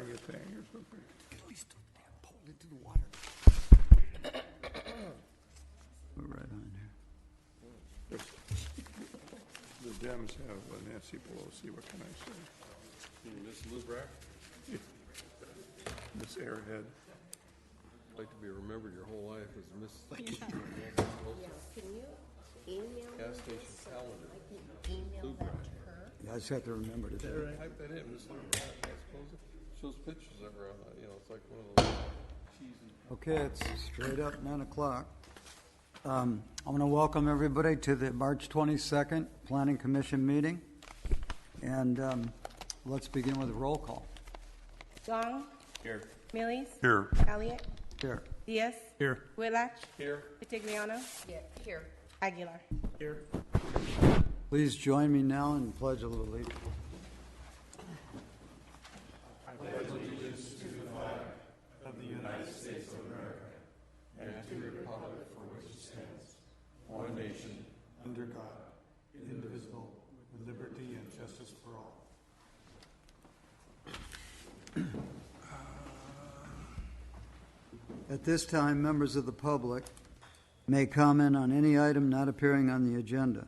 orangutan or something. Please don't pull into the water. We're right on here. The Dems have Nancy Pelosi, what can I say? Miss Lou Brack, This airhead. I'd like to be remembered your whole life as Miss Can you email me Gas this Station so Calendar. I can email that to her? Yeah, I just have to remember to do it. Type that in, Miss Lou Brack, I suppose it shows pictures of her on that, it's like one of those cheesy. Okay, it's straight up 9 o'clock. I want to welcome everybody to the March 22nd Planning Commission meeting. And let's begin with a roll call. Gong. Here. Millies. Here. Elliott. Here. Diaz. Here. Whitlatch. Here. Vitigliano. Yeah, here. Aguilar. Please join me now in Pledge of Allegiance. One nation. under God, indivisible, with liberty and justice for all. At this time, members of the public may comment on any item not appearing on the agenda.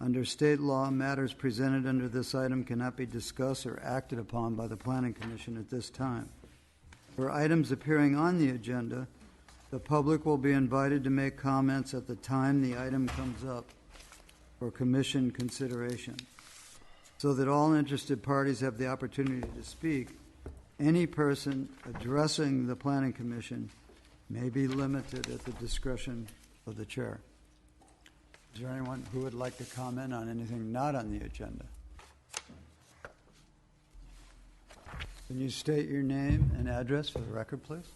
Under state law, matters presented under this item cannot be discussed or acted upon by the Planning Commission at this time. For items appearing on the agenda, the public will be invited to make comments at the time the item comes up for commission consideration. So that all interested parties have the opportunity to speak, any person addressing the Planning Commission may be limited at the discretion of the chair. Is there anyone who would like to comment on anything not on the agenda? Can you state your name and address for the record, please?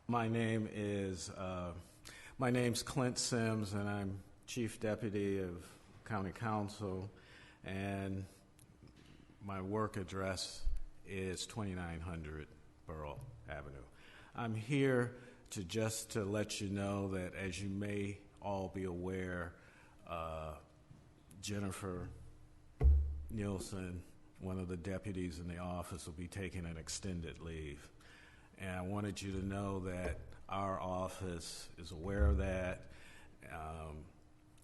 My name's Clint Sims, and I'm Chief Deputy of County Council, and my work address is 2900 Burrell Avenue. I'm here to let you know that, as you may all be aware, Jennifer Nielsen, one of the deputies in the office, will be taking an extended leave. And I wanted you to know that our office is aware of that,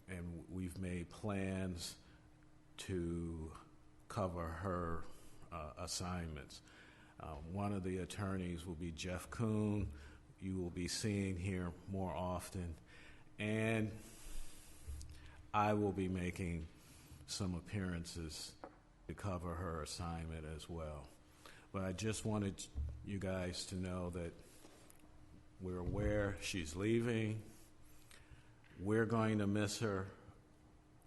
and we've made plans to cover her assignments. One of the attorneys will be Jeff Kuhn. You will be seeing here more often. And I will be making some appearances to cover her assignment as well. But I just wanted you guys to know that we're aware she's leaving. We're going to miss her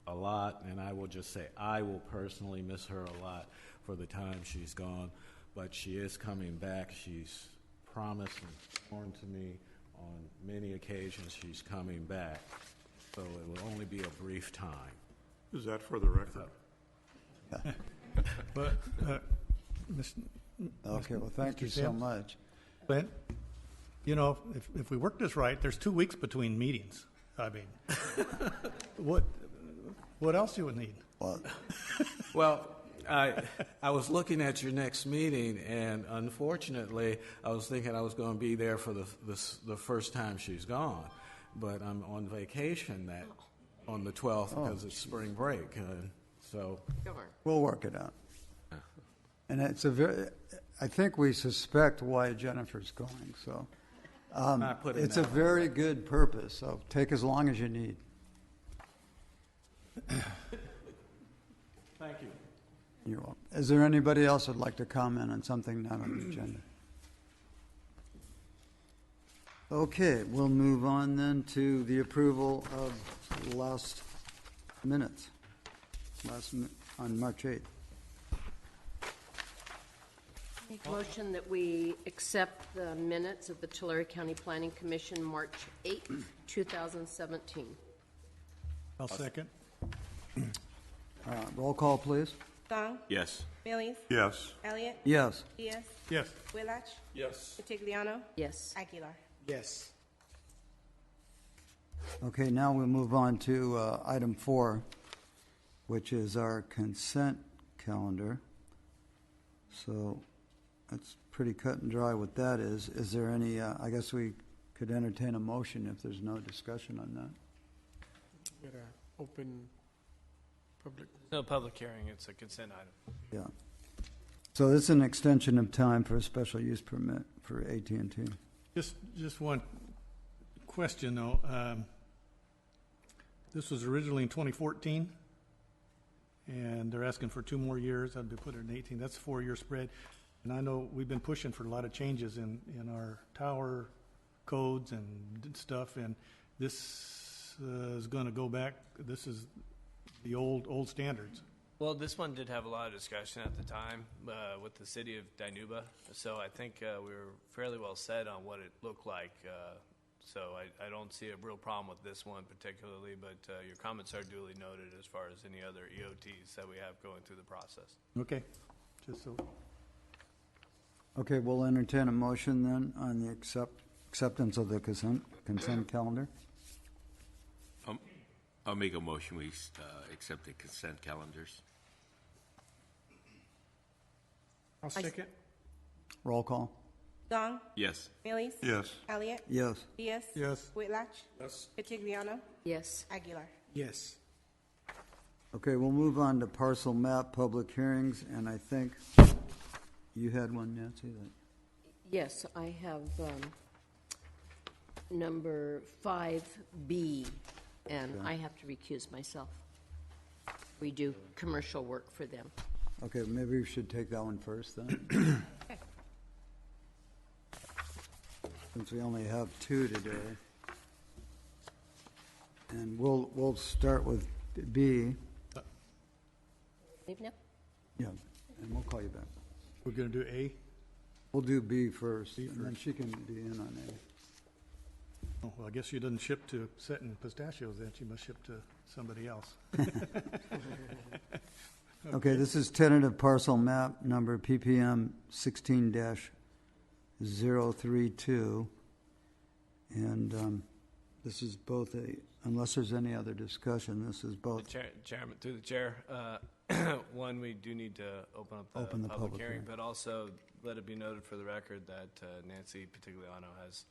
a lot, and I will just say I will personally miss her a lot for the time she's gone. But she is coming back. She's promised and sworn to me on many occasions she's coming back. So it will only be a brief time. Is that for the record? But, Okay, well, thank Mr. you so Sims? much. Clint, if we work this right, there's 2 weeks between meetings. I mean, what else you would need? Well, I was looking at your next meeting, and unfortunately, I was thinking I was going to be there for the first time she's gone. But I'm on vacation on the 12th because it's spring break. So we'll work it out. And I think we suspect why Jennifer's going. So it's a very good purpose. So take as long as you need. thank you. You're welcome. Is there anybody else who'd like to comment on something not on the agenda? Okay, we'll move on then to the approval of last minutes on March 8th. Make a motion that we accept the minutes of the Tulare County Planning Commission, March 8th, 2017. I'll second. Roll call, please. Gong. Yes. Millies. Yes. Elliott. Yes. Diaz. Yes. Whitlatch. Yes. Vitigliano. Yes. Aguilar. Yes. Okay, now we'll move on to item 4, which is our consent calendar. So that's pretty cut and dry what that is. Is there any, I guess we could entertain a motion if there's no discussion on that. Got a open public. No public hearing, it's a consent item. Yeah. So this is an extension of time for a special use permit for AT&T. Just one question, though. This was originally in 2014, and they're asking for 2 more years. I'd be putting it in 18. That's a 4-year spread. And I know we've been pushing for a lot of changes in our tower codes and stuff, and this is going to go back. This is the old standards. Well, this one did have a lot of discussion at the time with the city of Dinuba, so I think we were fairly well set on what it looked like. So I don't see a real problem with this one particularly, but your comments are duly noted as far as any other EOTs that we have going through the process. Okay, just so. Okay, we'll entertain a motion then on the acceptance of the consent calendar. I'll make a motion, we accept the consent calendars. I'll second. Roll call. Gong, Yes. Millies, Yes. Elliott, Yes. Diaz, Yes. Whitlatch, Yes. Vitigliano, Yes. Aguilar. Yes. Okay, we'll move on to parcel map public hearings, and I think you had one, Nancy, that. Yes, I have number 5B, and I have to recuse myself. We do commercial work for them. Okay, maybe we should take that one first then. Since we only have 2 today. And we'll start with B. Leave now? Yeah, and we'll call you back. We're going to do A. We'll do B first, and then she can be in on A. Oh, well, I guess she doesn't ship to Set and Pistachios, then she must ship to somebody else. Okay, this is tentative parcel map number PPM 16-032. And this is both unless there's any other discussion, this is both. Chairman, through the chair, one, we do need to open up Open the public public hearing, hearing. but also let it be noted for the record that Nancy Pitigliano has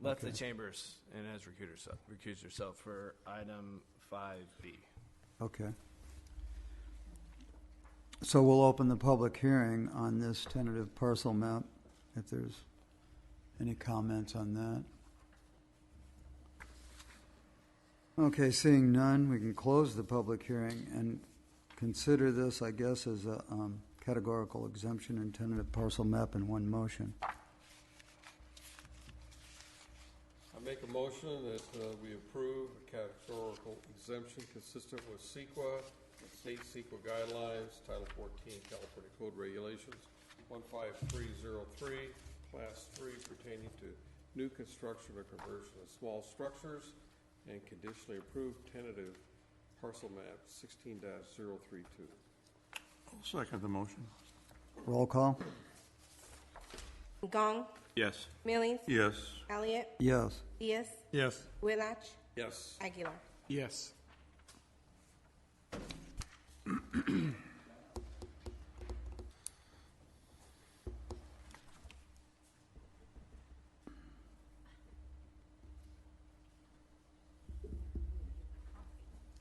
left the chambers and has recused herself for item 5B. Okay. So we'll open the public hearing on this tentative parcel map, if there's any comments on that. Okay, seeing none, we can close the public hearing and consider this, I guess, as a categorical exemption and tentative parcel map in one motion. I make a motion that we approve a categorical exemption consistent with CEQA, State CEQA guidelines, Title 14, California Code Regulations, 15303, Class 3, pertaining to new construction or conversion of small structures, and conditionally approved tentative parcel map 16-032. I'll second the motion. Roll call? Gong, Yes. Millies, Yes. Elliott, Yes. Diaz, Yes. Whitlatch, Yes. Aguilar. Yes.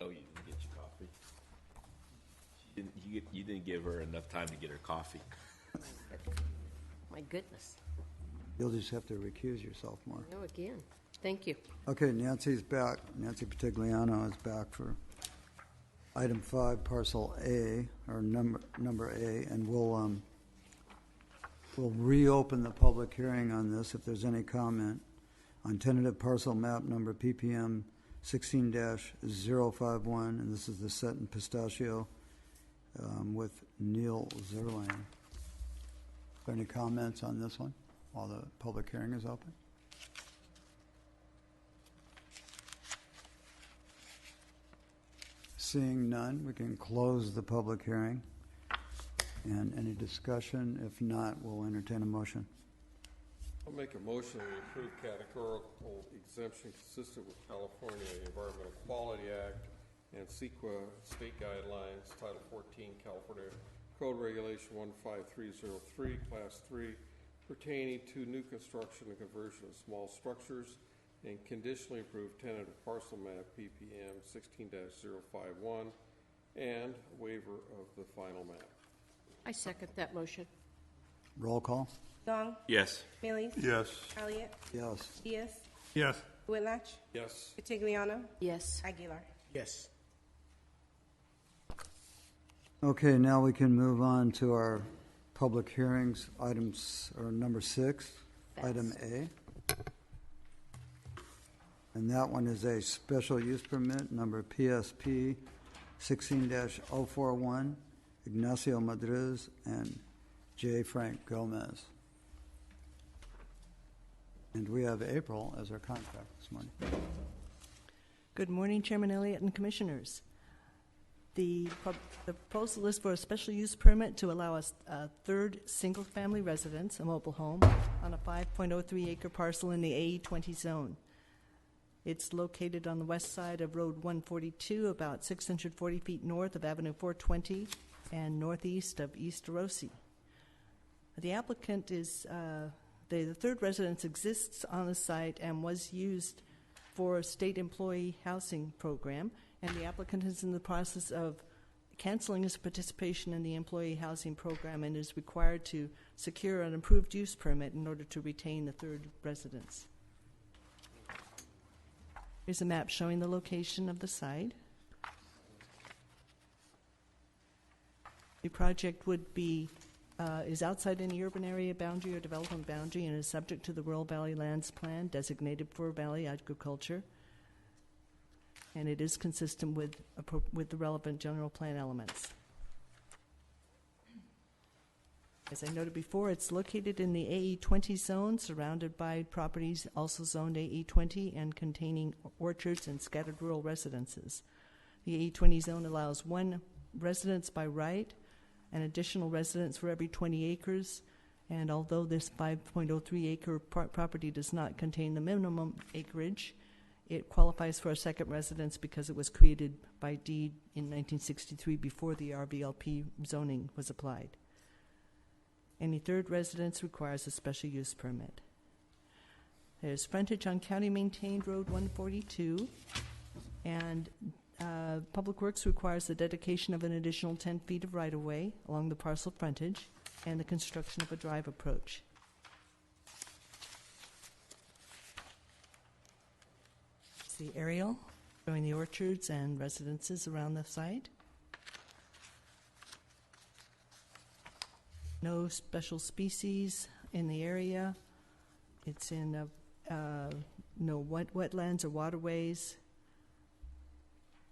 Oh, you didn't get your coffee? You didn't give her enough time to get her coffee. My goodness. You'll just have to recuse yourself more. No, again. Thank you. Okay, Nancy's back. Nancy Pitigliano is back for item 5, parcel A, or number A, and we'll reopen the public hearing on this if there's any comment on tentative parcel map number PPM 16-051, and this is the Set and Pistachio with Neil Zerlang. Are there any comments on this one while the public hearing is open? Seeing none, we can close the public hearing. And any discussion? If not, we'll entertain a motion. I'll make a motion we approve categorical exemption consistent with California Environmental Quality Act and CEQA state guidelines, Title 14, California Code Regulation 15303, Class 3, pertaining to new construction and conversion of small structures and conditionally approved tentative parcel map PPM 16-051 and waiver of the final map. I second that motion. Roll call? Gong. Yes. Bailey. Yes. Elliott. Yes. Diaz. Yes. Whitlatch. Yes. Vitigliano. Yes. Aguilar. Yes. Okay, now we can move on to our public hearings, items, or number 6, item A. And that one is a special use permit, number PSP 16-041, Ignacio Madriz and J. Frank Gomez. And we have April as our contact this morning. Good morning, Chairman Elliott and Commissioners. The proposal is for a special use permit to allow a third single-family residence, a mobile home, on a 5.03 acre parcel in the AE20 zone. It's located on the west side of Road 142, about 640 feet north of Avenue 420 and northeast of East Orosi. The applicant is, the third residence exists on the site and was used for a state employee housing program, and the applicant is in the process of canceling his participation in the employee housing program and is required to secure an improved use permit in order to retain the third residence. Here's a map showing the location of the site. The project would be is outside any urban area boundary or development boundary and is subject to the Rural Valley Lands Plan designated for valley agriculture. And it is consistent with the relevant general plan elements. As I noted before, it's located in the AE20 zone, surrounded by properties also zoned AE20 and containing orchards and scattered rural residences. The AE20 zone allows one residence by right, an additional residence for every 20 acres, and although this 5.03 acre property does not contain the minimum acreage, it qualifies for a second residence because it was created by deed in 1963 before the RVLP zoning was applied. Any third residence requires a special use permit. There's frontage on county-maintained Road 142, and Public Works requires the dedication of an additional 10 feet of right-of-way along the parcel frontage and the construction of a drive approach. It's the aerial showing the orchards and residences around the site. No special species in the area. It's in no wetlands or waterways.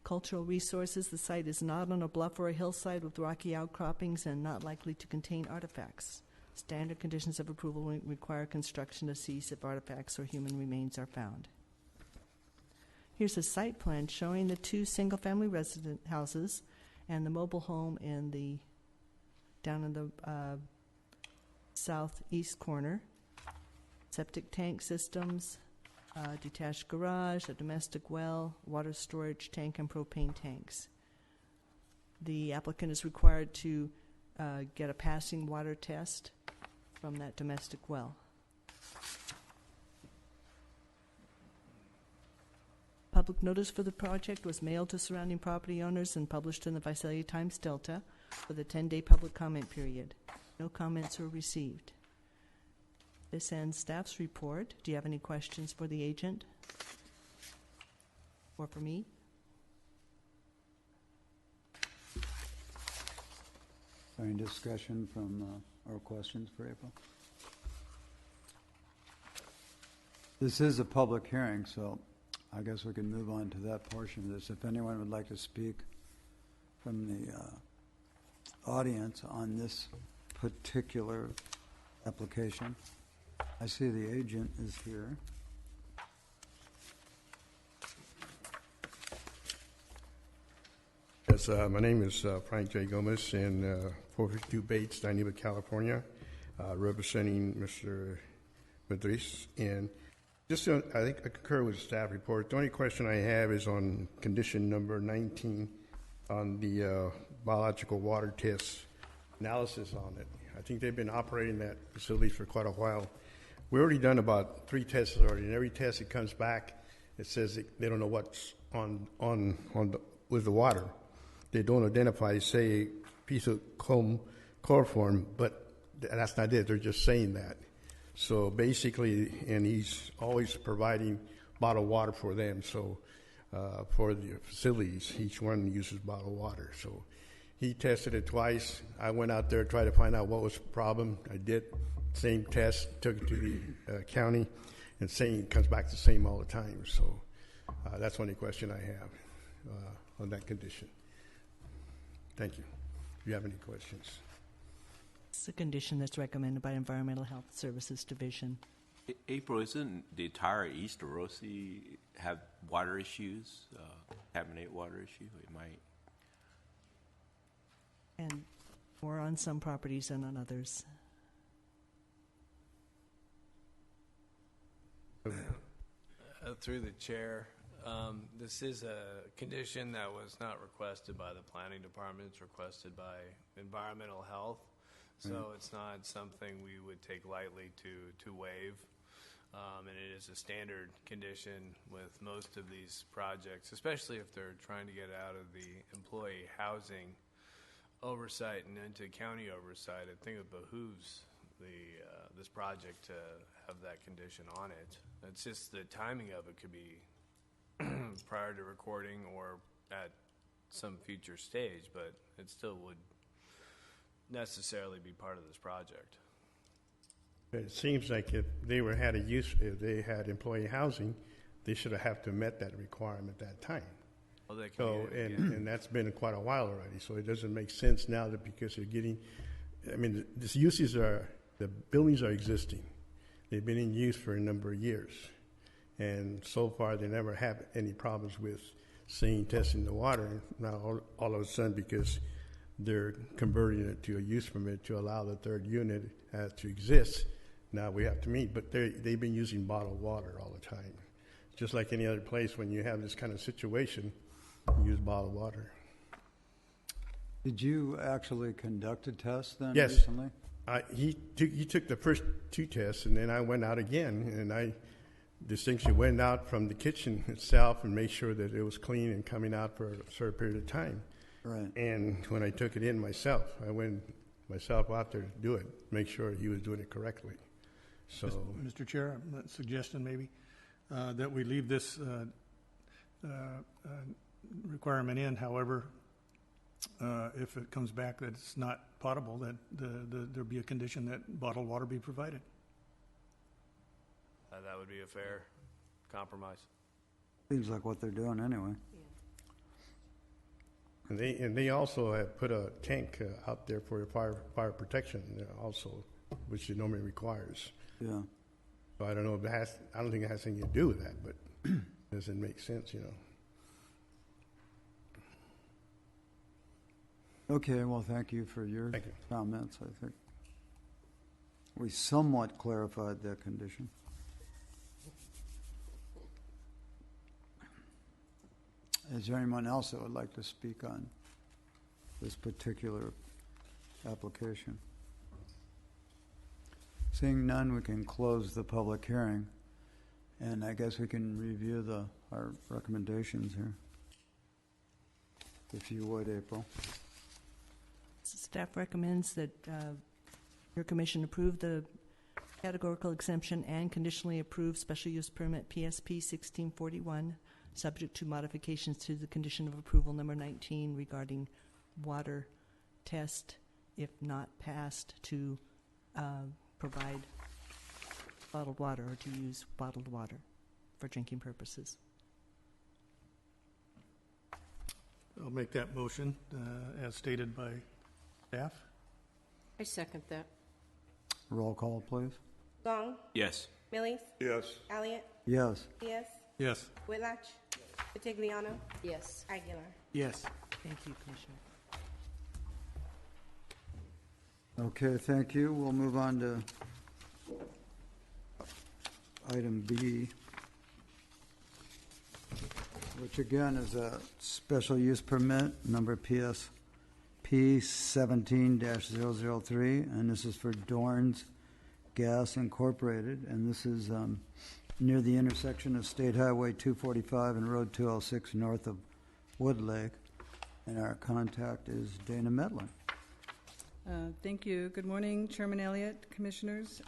Cultural resources. The site is not on a bluff or a hillside with rocky outcroppings and not likely to contain artifacts. Standard conditions of approval require construction to cease if artifacts or human remains are found. Here's a site plan showing the two single-family resident houses and the mobile home in the down in the southeast corner. Septic tank systems, detached garage, a domestic well, water storage tank, and propane tanks. The applicant is required to get a passing water test from that domestic well. Public notice for the project was mailed to surrounding property owners and published in the Visalia Times Delta with a 10-day public comment period. No comments were received. This ends staff's report. Do you have any questions for the agent? Or for me? Any discussion from, or questions for April? This is a public hearing, so I guess we can move on to that portion of this. If anyone would like to speak from the audience on this particular application. I see the agent is here. Yes, my name is Frank J. Gomez in 452 Bates, Dinuba, California, representing Mr. Madriz. And just, I think I concur with the staff report. The only question I have is on condition number 19 on the biological water tests analysis on it. I think they've been operating that facility for quite a while. We've already done about 3 tests already, and every test it comes back, it says they don't know what's with the water. They don't identify, say, a piece of chloroform, but that's not it. They're just saying that. So basically, and he's always providing bottled water for them. So for the facilities, each one uses bottled water. So he tested it twice. I went out there, tried to find out what was the problem. I did. Same test, took it to the county, and saying it comes back the same all the time. So that's the only question I have on that condition. Thank you. If you have any questions. It's a condition that's recommended by Environmental Health Services Division. April, isn't the entire East Orosi have water issues, contaminated water issue? It might. And more on some properties than on others. Through the chair, this is a condition that was not requested by the planning department. It's requested by environmental health. So it's not something we would take lightly to waive. And it is a standard condition with most of these projects, especially if they're trying to get out of the employee housing oversight and into county oversight. I think it behooves this project to have that condition on it. It's just the timing of it could be prior to recording or at some future stage, but it still would necessarily be part of this project. But it seems like if they if they had employee housing, they should have to met that requirement at that time. Well, they can So, get it again. and that's been quite a while already, so it doesn't make sense now that because they're getting, I mean, the buildings are existing. They've been in use for a number of years. And so far, they never have any problems with testing the water. Now, all of a sudden, because they're converting it to a use permit to allow the third unit to exist, now we have to meet. But they've been using bottled water all the time. Just like any other place, when you have this kind of situation, you use bottled water. Did you actually conduct a test then Yes. recently? He took the first 2 tests, and then I went out again, and I distinctly went out from the kitchen itself and made sure that it was clean and coming out for a certain period of time. Right. And when I took it in myself, I went myself out there to do it, make sure he was doing it correctly. So, Mr. Chair, a suggestion maybe, that we leave this requirement in. However, if it comes back that it's not potable, that there be a condition that bottled water be provided. That would be a fair compromise. Seems like what they're doing anyway. and they also have put a tank out there for fire protection also, which it normally requires. Yeah. So I don't know if it has. I don't think it has anything to do with that, but it doesn't make sense, Okay, well, thank you for your Thank you. comments. I think we somewhat clarified that condition. Is there anyone else that would like to speak on this particular application? Seeing none, we can close the public hearing, and I guess we can review our recommendations here. If you would, April. Staff recommends that your commission approve the categorical exemption and conditionally approve special use permit PSP 1641, subject to modifications to the condition of approval number 19 regarding water test, if not passed, to provide bottled water or to use bottled water for drinking purposes. I'll make that motion as stated by staff. I second that. Roll call, please. Gong, Yes. Millies, Yes. Elliott, Yes. Diaz, Yes. Whitlatch, Vitigliano, Yes. Aguilar. Yes. Thank you, Commissioner. Okay, thank you. We'll move on to item B, which again is a special use permit, number PSP P17-003, and this is for Dorns Gas Incorporated, and this is near the intersection of State Highway 245 and Road 206 north of Wood Lake, and our contact is Dana Medlin. Thank you. Good morning, Chairman Elliott, Commissioners.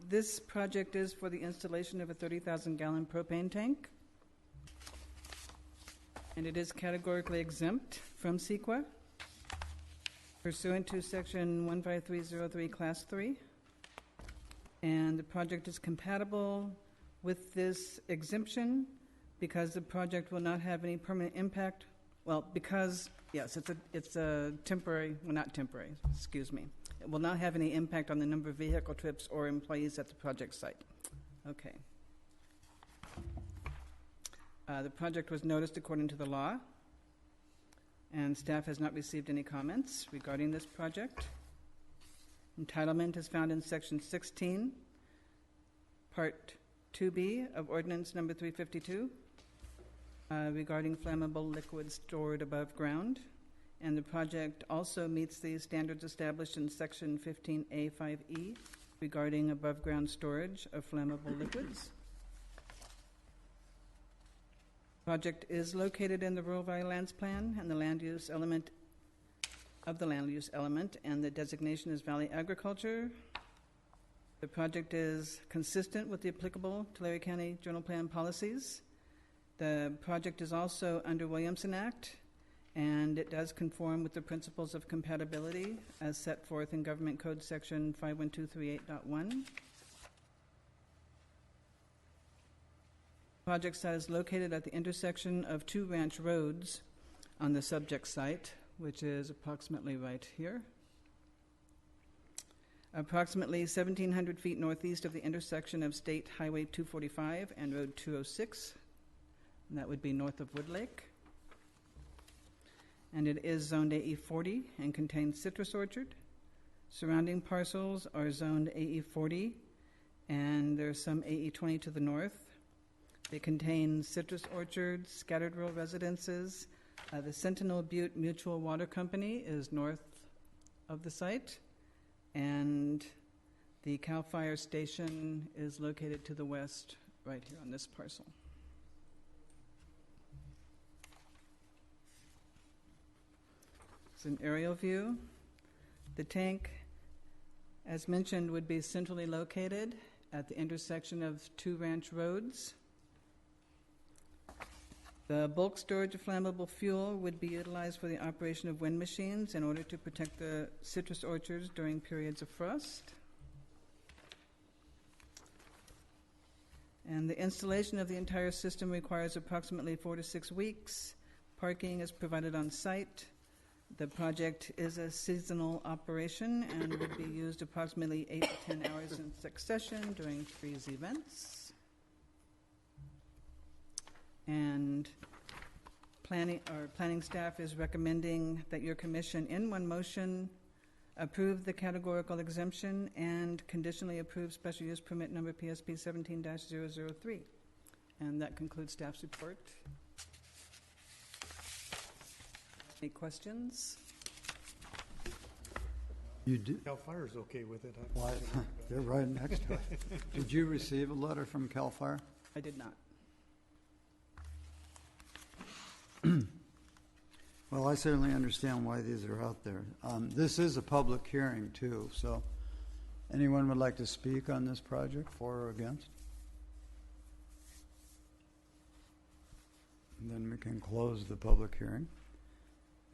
This project is for the installation of a 30,000-gallon propane tank, and it is categorically exempt from CEQA pursuant to Section 15303, Class 3. And the project is compatible with this exemption because the project will not have any permanent impact. Well, because, yes, it's a temporary, well, not temporary, excuse me. It will not have any impact on the number of vehicle trips or employees at the project site. Okay. The project was noticed according to the law, and staff has not received any comments regarding this project. Entitlement is found in Section 16, Part 2B of Ordinance Number 352 regarding flammable liquids stored above ground. And the project also meets the standards established in Section 15A5E regarding above-ground storage of flammable liquids. Project is located in the Rural Valley Lands Plan and the land use element of the land use element, and the designation is Valley Agriculture. The project is consistent with the applicable Tulare County General Plan policies. The project is also under Williamson Act, and it does conform with the principles of compatibility as set forth in Government Code Section 51238.1. Project site is located at the intersection of two ranch roads on the subject site, which is approximately right here. Approximately 1,700 feet northeast of the intersection of State Highway 245 and Road 206, and that would be north of Wood Lake. And it is zoned AE40 and contains citrus orchard. Surrounding parcels are zoned AE40, and there's some AE20 to the north. They contain citrus orchards, scattered rural residences. The Sentinel Butte Mutual Water Company is north of the site, and the CAL FIRE station is located to the west, right here on this parcel. It's an aerial view. The tank, as mentioned, would be centrally located at the intersection of two ranch roads. The bulk storage of flammable fuel would be utilized for the operation of wind machines in order to protect the citrus orchards during periods of frost. And the installation of the entire system requires approximately 4 to 6 weeks. Parking is provided on site. The project is a seasonal operation and would be used approximately 8 to 10 hours in succession during freeze events. And planning staff is recommending that your commission, in one motion, approve the categorical exemption and conditionally approve special use permit number PSP 17-003. And that concludes staff's report. Any questions? You did. CAL FIRE's okay with it. Why, they're right next to it. Did you receive a letter from CAL FIRE? I did not. Well, I certainly understand why these are out there. This is a public hearing, too, so anyone would like to speak on this project, for or against? And then we can close the public hearing.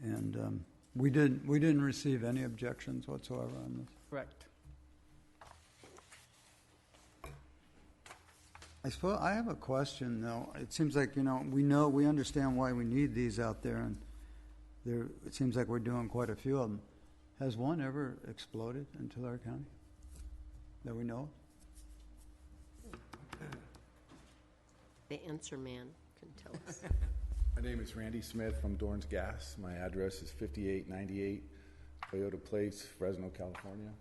And we didn't receive any objections whatsoever on this. Correct. I suppose I have a question, though. It seems like, we understand why we need these out there, and it seems like we're doing quite a few of them. Has one ever exploded in Tulare County that we know of? The answer man can tell us. My name is Randy Smith from Dorns Gas. My address is 5898 Toyota Place, Fresno, California.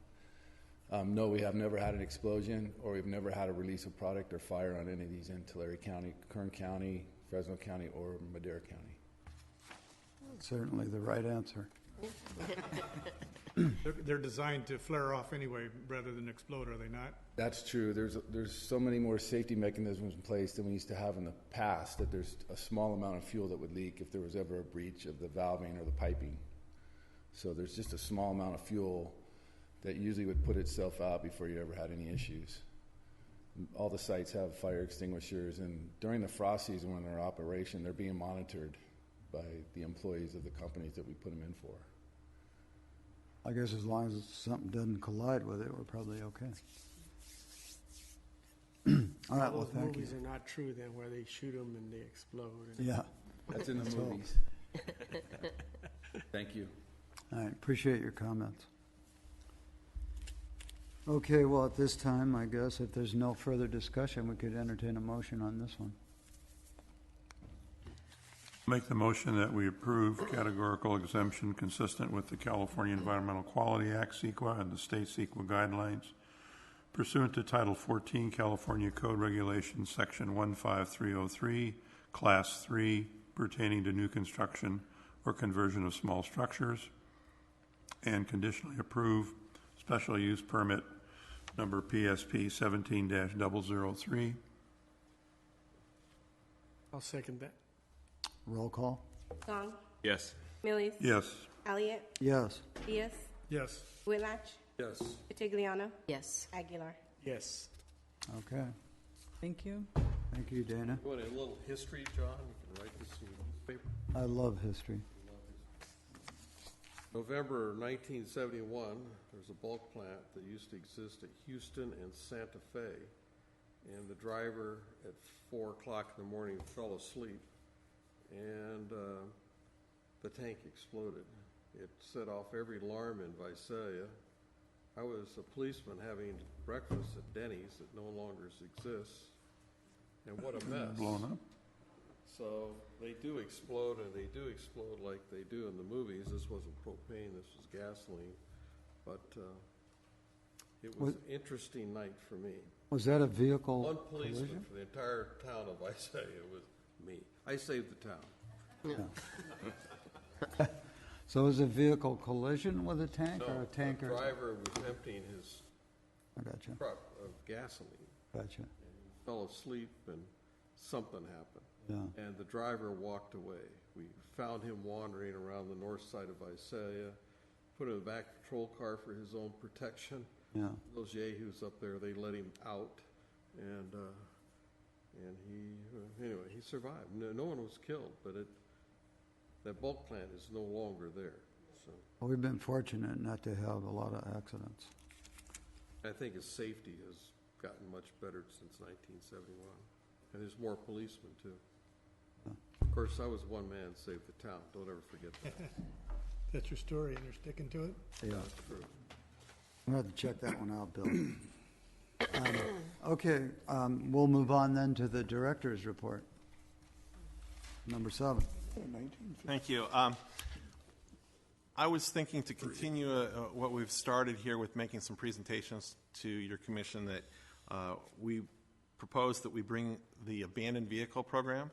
No, we have never had an explosion, or we've never had a release of product or fire on any of these in Tulare County, Kern County, Fresno County, or Madera County. Certainly the right answer. They're designed to flare off anyway rather than explode, are they not? That's true. There's so many more safety mechanisms in place than we used to have in the past, that there's a small amount of fuel that would leak if there was ever a breach of the valving or the piping. So there's just a small amount of fuel that usually would put itself out before you ever had any issues. All the sites have fire extinguishers, and during the frost season when they're in operation, they're being monitored by the employees of the companies that we put them in for. I guess as long as something doesn't collide with it, we're probably okay. All right, well, Those thank you. movies are not true then, where they shoot them and they explode. And Yeah. That's in the So- movies. Thank you. All right, appreciate your comments. Okay, well, at this time, I guess if there's no further discussion, we could entertain a motion on this one. Make the motion that we approve categorical exemption consistent with the California Environmental Quality Act, CEQA, and the state CEQA guidelines pursuant to Title 14 California Code Regulations, Section 15303, Class 3, pertaining to new construction or conversion of small structures, and conditionally approve special use permit number PSP 17-003. I'll second that. Roll call? Gong, Yes. Millies, Yes. Elliott, Yes. Diaz, Yes. Whitlatch, Yes. Vitigliano, Yes. Aguilar. Yes. Okay. Thank you. Thank you, Dana. You want a little history, John? You can write this in the paper. I love history. November 1971, there's a bulk plant that used to exist at Houston and Santa Fe, and the driver at 4 o'clock in the morning fell asleep, and the tank exploded. It set off every alarm in Visalia. I was a policeman having breakfast at Denny's that no longer exists, and what a mess. Blown up. So they do explode, and they do explode like they do in the movies. This wasn't propane, this was gasoline. But it was an interesting night for me. Was that a vehicle One policeman collision? for the entire town of Visalia was me. I saved the town. So was it a vehicle collision with a tank or No, a tanker? the driver was emptying his I gotcha. truck of gasoline. Gotcha. He fell asleep, and something happened. Yeah. And the driver walked away. We found him wandering around the north side of Visalia, put him in the back patrol car for his own protection. Yeah. Those yahoos up there, they let him out, and he anyway, he survived. No one was killed, but that bulk plant is no longer there. So Well, we've been fortunate not to have a lot of accidents. I think his safety has gotten much better since 1971, and there's more policemen too. Of course, I was one man saved the town. Don't ever forget that. That's your story, and you're sticking to it? Yeah. That's true. We'll have to check that one out, Bill. Okay, we'll move on then to the director's report. Number 7. Thank you. I was thinking to continue what we've started here with making some presentations to your commission, that we propose that we bring the abandoned vehicle program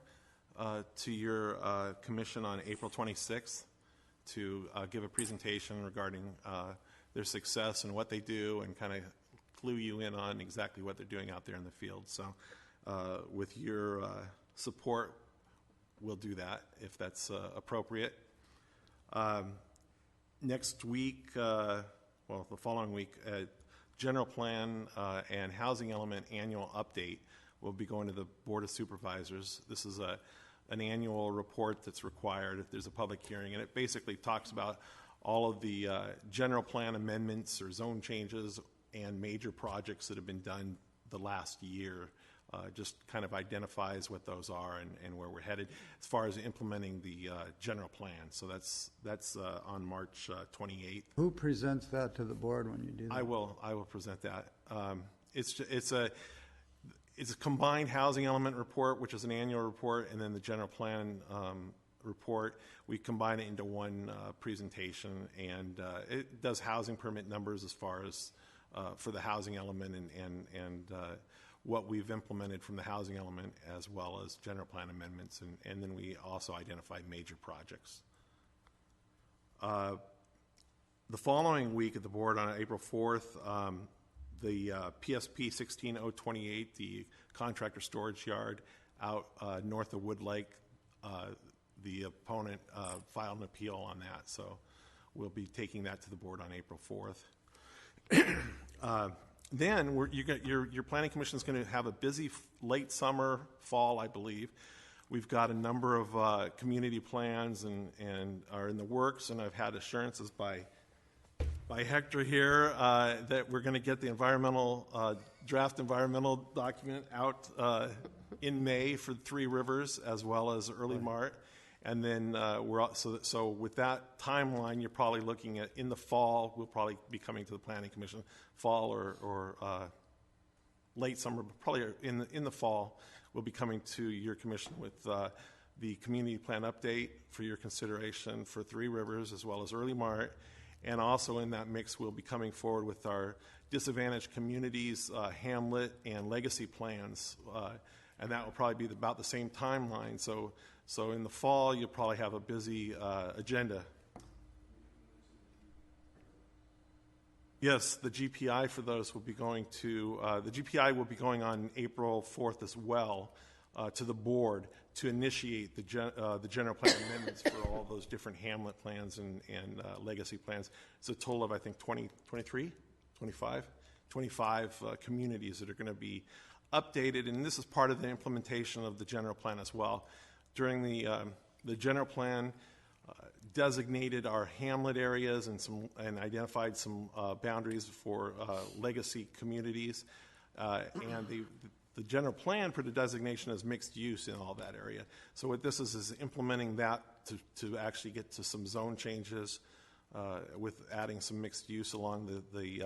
to your commission on April 26th to give a presentation regarding their success and what they do, and kind of clue you in on exactly what they're doing out there in the field. So with your support, we'll do that if that's appropriate. Next week, the following week, general plan and housing element annual update will be going to the Board of Supervisors. This is an annual report that's required if there's a public hearing, and it basically talks about all of the general plan amendments or zone changes and major projects that have been done the last year. Just kind of identifies what those are and where we're headed as far as implementing the general plan. So that's on March 28th. Who presents that to the board when you do that? I will present that. It's a combined housing element report, which is an annual report, and then the general plan report. We combine it into one presentation, and it does housing permit numbers as far as for the housing element and what we've implemented from the housing element, as well as general plan amendments, and then we also identify major projects. The following week at the board on April 4th, the PSP 16028, the contractor storage yard out north of Wood Lake, the opponent filed an appeal on that. So we'll be taking that to the board on April 4th. Then your planning commission is going to have a busy late summer, fall, I believe. We've got a number of community plans and are in the works, and I've had assurances by Hector here that we're going to get the draft environmental document out in May for Three Rivers as well as early March. And then so with that timeline, you're probably looking at in the fall, we'll probably be coming to the Planning Commission, fall or late summer, but probably in the fall, we'll be coming to your commission with the community plan update for your consideration for Three Rivers as well as early March. And also in that mix, we'll be coming forward with our disadvantaged communities, hamlet, and legacy plans. And that will probably be about the same timeline. So in the fall, you'll probably have a busy agenda. Yes, the GPI for those will be going to, the GPI will be going on April 4th as well to the board to initiate the general plan amendments for all those different hamlet plans and legacy plans. It's a total of, I think, 25 communities that are going to be updated, and this is part of the implementation of the general plan as well. During the general plan, designated our hamlet areas and identified some boundaries for legacy communities, and the general plan for the designation is mixed use in all that area. So what this is implementing that to actually get to some zone changes with adding some mixed use along the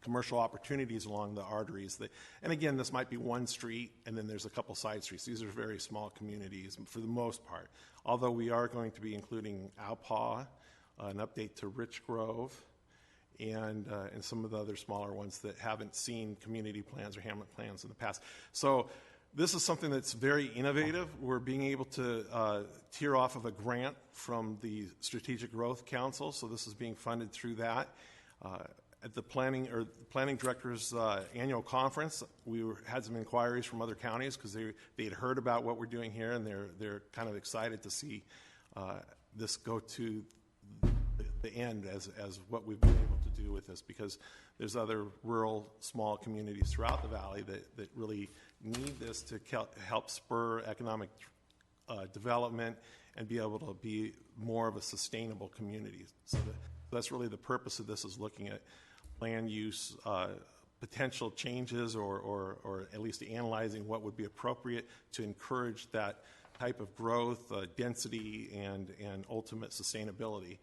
commercial opportunities along the arteries. And again, this might be one street, and then there's a couple side streets. These are very small communities for the most part, although we are going to be including Alpaw, an update to Rich Grove, and some of the other smaller ones that haven't seen community plans or hamlet plans in the past. So this is something that's very innovative. We're being able to tier off of a grant from the Strategic Growth Council, so this is being funded through that. At the planning director's annual conference, we had some inquiries from other counties because they had heard about what we're doing here, and they're kind of excited to see this go to the end as what we've been able to do with this, because there's other rural small communities throughout the valley that really need this to help spur economic development and be able to be more of a sustainable community. So that's really the purpose of this, is looking at land use potential changes or at least analyzing what would be appropriate to encourage that type of growth, density, and ultimate sustainability.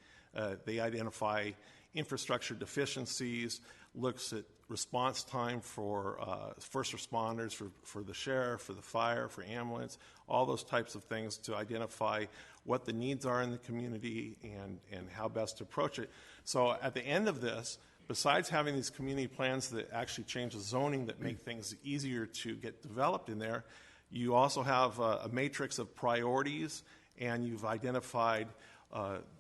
They identify infrastructure deficiencies, looks at response time for first responders, for the sheriff, for the fire, for ambulance, all those types of things to identify what the needs are in the community and how best to approach it. So at the end of this, besides having these community plans that actually change the zoning that make things easier to get developed in there, you also have a matrix of priorities, and you've identified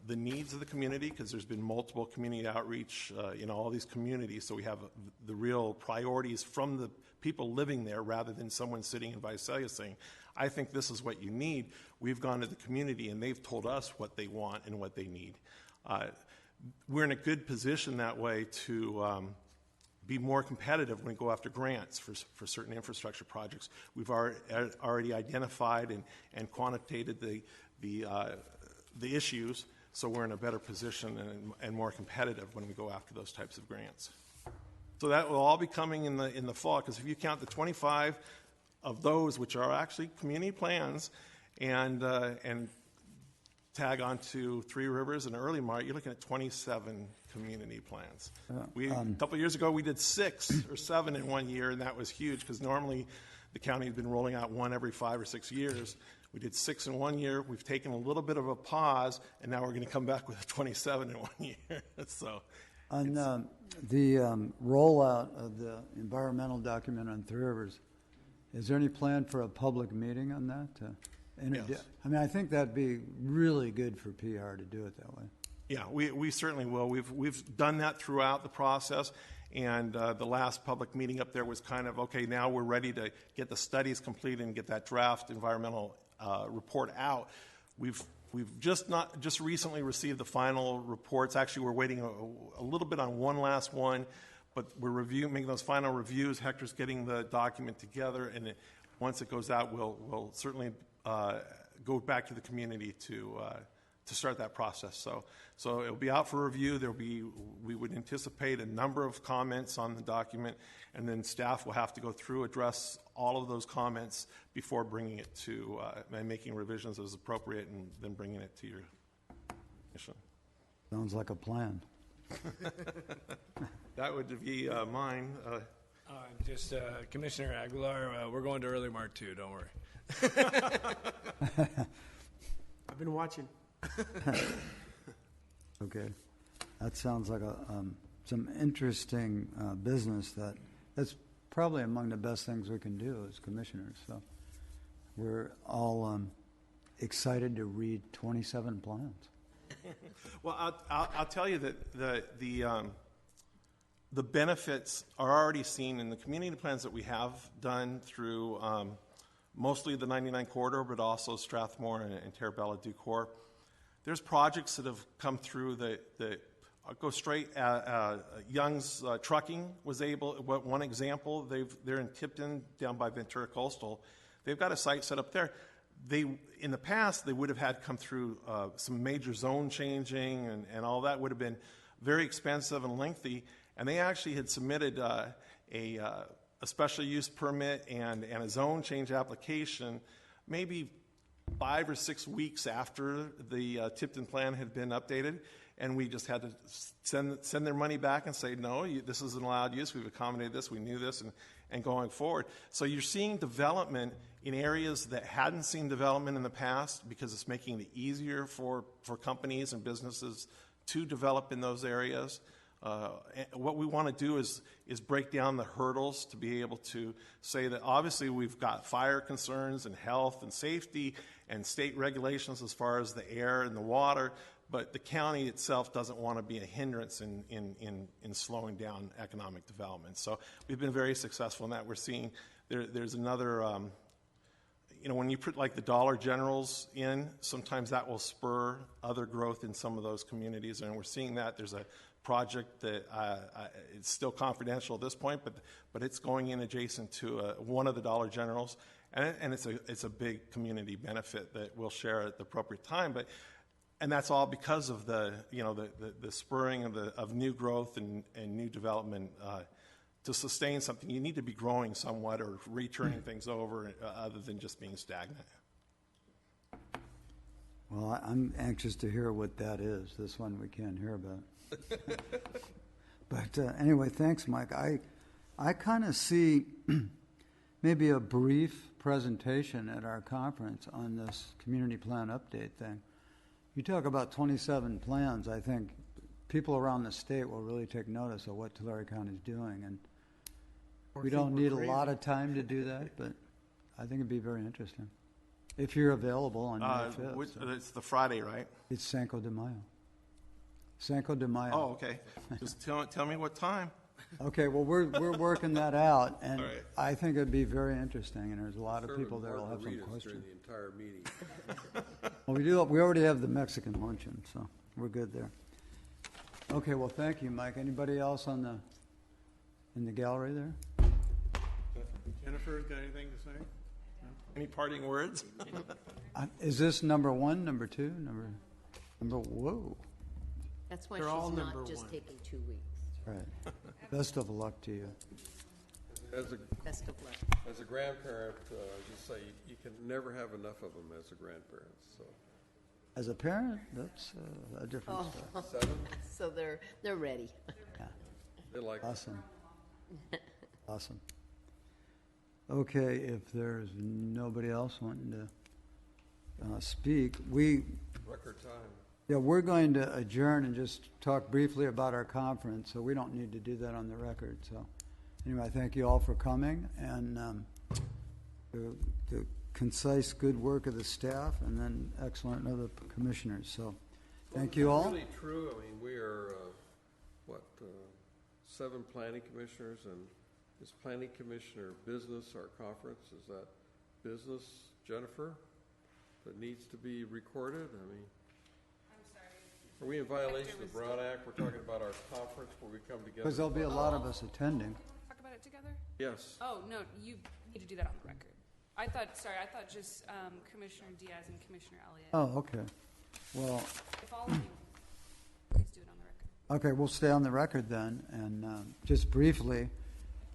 the needs of the community, because there's been multiple community outreach in all these communities. So we have the real priorities from the people living there rather than someone sitting in Visalia saying, I think this is what you need. We've gone to the community and they've told us what they want and what they need. We're in a good position that way to be more competitive when we go after grants for certain infrastructure projects. We've already identified and quantitated the issues, so we're in a better position and more competitive when we go after those types of grants. So that will all be coming in the fall, because if you count the 25 of those, which are actually community plans, and tag on to Three Rivers and Early March, you're looking at 27 community plans. A couple of years ago, we did 6 or 7 in 1 year, and that was huge, because normally the county had been rolling out one every 5 or 6 years. We did 6 in 1 year. We've taken a little bit of a pause, and now we're going to come back with 27 in 1 year. So, on the rollout of the environmental document on Three Rivers, is there any plan for a public meeting on that? Yes. I mean, I think that'd be really good for PR to do it that way. Yeah, we certainly will. We've done that throughout the process, and the last public meeting up there was kind of, okay, now we're ready to get the studies completed and get that draft environmental report out. We've just recently received the final reports. Actually, we're waiting a little bit on one last one, but we're making those final reviews. Hector's getting the document together, and once it goes out, we'll certainly go back to the community to start that process. So it'll be out for review. We would anticipate a number of comments on the document, and then staff will have to go through, address all of those comments before bringing it to, and making revisions as appropriate, and then bringing it to your commission. Sounds like a plan. That would be mine. Just Commissioner Aguilar, we're going to early March too, don't worry. I've been watching. Okay. That sounds like some interesting business that's probably among the best things we can do as commissioners. So we're all excited to read 27 plans. Well, I'll tell you that the benefits are already seen in the community plans that we have done through mostly the 99 corridor, but also Strathmore and Terabella Ducor. There's projects that have come through that go straight. Young's Trucking was able. One example, they're in Tipton, down by Ventura Coastal. They've got a site set up there. In the past, they would have had come through some major zone changing, and all that would have been very expensive and lengthy. And they actually had submitted a special use permit and a zone change application maybe 5 or 6 weeks after the Tipton plan had been updated, and we just had to send their money back and say, no, this is an allowed use, we've accommodated this, we knew this, and going forward. So you're seeing development in areas that hadn't seen development in the past, because it's making it easier for companies and businesses to develop in those areas. What we want to do is break down the hurdles to be able to say that obviously we've got fire concerns and health and safety and state regulations as far as the air and the water, but the county itself doesn't want to be a hindrance in slowing down economic development. So we've been very successful in that. We're seeing there's another, when you put like the Dollar Generals in, sometimes that will spur other growth in some of those communities, and we're seeing that. There's a project that it's still confidential at this point, but it's going in adjacent to one of the Dollar Generals, and it's a big community benefit that we'll share at the appropriate time. And that's all because of the spurring of new growth and new development. To sustain something, you need to be growing somewhat or returning things over, other than just being stagnant. Well, I'm anxious to hear what that is. This one we can't hear about. But anyway, thanks, Mike. I kind of see maybe a brief presentation at our conference on this community plan update thing. You talk about 27 plans. I think people around the state will really take notice of what Tulare County is doing, and we don't need a lot of time to do that, but I think it'd be very interesting if you're available on May 5th. It's the Friday, right? It's Cinco de Mayo. Cinco de Mayo. Oh, okay. Just tell me what time. Okay, well, we're working that out, and All right. I think it'd be very interesting, and there's a lot of people there will have some questions. During the entire meeting. Well, we already have the Mexican luncheon, so we're good there. Okay, well, thank you, Mike. Anybody else in the gallery there? Jennifer, got anything to say? Any parting words? Is this number one, number two, number? Whoa! That's why They're she's all not number just one. taking 2 weeks. Right. Best of luck to you. Best of luck. As a grandparent, just say you can never have enough of them as a grandparent. So As a parent, that's a different story. 7, So they're ready. they like Awesome. Awesome. Okay, if there's nobody else wanting to speak, record time. Yeah, we're going to adjourn and just talk briefly about our conference, so we don't need to do that on the record. So anyway, I thank you all for coming, and the concise, good work of the staff, and then excellent of the commissioners. So Thank you all. Really true. I mean, we are, 7 planning commissioners, and is planning commissioner business, our conference, is that business, Jennifer, that needs to be recorded? I mean, I'm sorry. are we in violation of the Brown Act? We're talking about our conference where we come together. Because there'll be a lot of us attending. Talk about it together? Yes. Oh, no, you need to do that on the record. I thought just Commissioner Diaz and Commissioner Elliott. Oh, okay. Well, If all of you, please do it on the record. okay, we'll stay on the record then. And just briefly,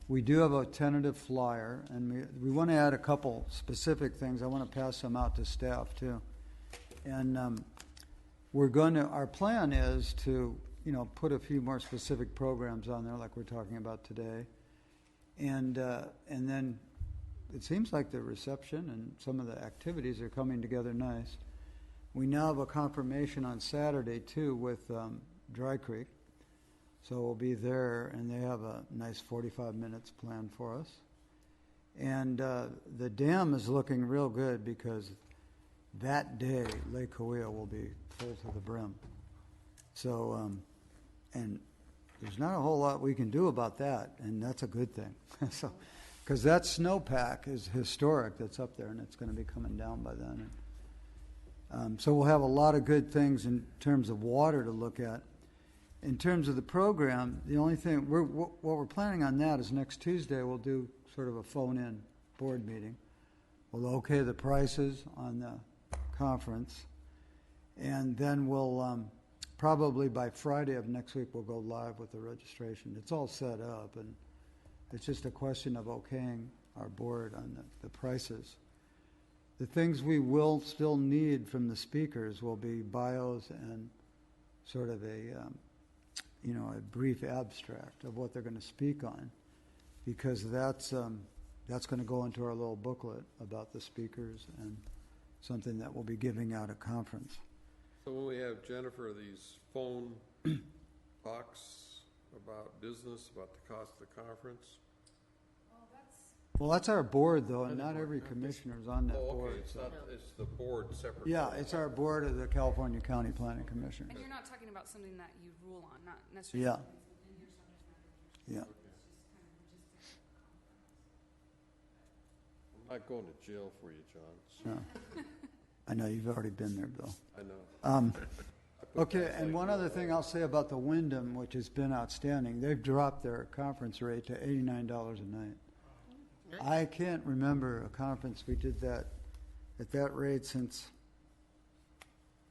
we do have a tentative flyer, and we want to add a couple specific things. I want to pass them out to staff too. And our plan is to, put a few more specific programs on there like we're talking about today. And then it seems like the reception and some of the activities are coming together nice. We now have a confirmation on Saturday too with Dry Creek. So we'll be there, and they have a nice 45 minutes planned for us. And the dam is looking real good because that day Lake Cahuilla will be full to the brim. So, and there's not a whole lot we can do about that, and that's a good thing. So, because that snowpack is historic that's up there, and it's going to be coming down by then. So we'll have a lot of good things in terms of water to look at. In terms of the program, the only thing, what we're planning on that is next Tuesday we'll do sort of a phone-in board meeting. We'll okay the prices on the conference, and then we'll probably by Friday of next week we'll go live with the registration. It's all set up, and it's just a question of okaying our board on the prices. The things we will still need from the speakers will be bios and sort of a brief abstract of what they're going to speak on, because that's going to go into our little booklet about the speakers and something that we'll be giving out at conference. So when we have Jennifer, these phone talks about business, about the cost of the conference. Well, that's our board, though, and not every commissioner is on that board. It's not, it's the board separate. Yeah, it's our board of the California County Planning Commission. And you're not talking about something that you rule on, not necessarily. Yeah. something that's in your subject matter. Yeah. I'm not going to jail for you, John. No. I know, you've already been there, Bill. I know. Okay, and one other thing I'll say about the Wyndham, which has been outstanding, they've dropped their conference rate to $89 a night. I can't remember a conference we did that at that rate since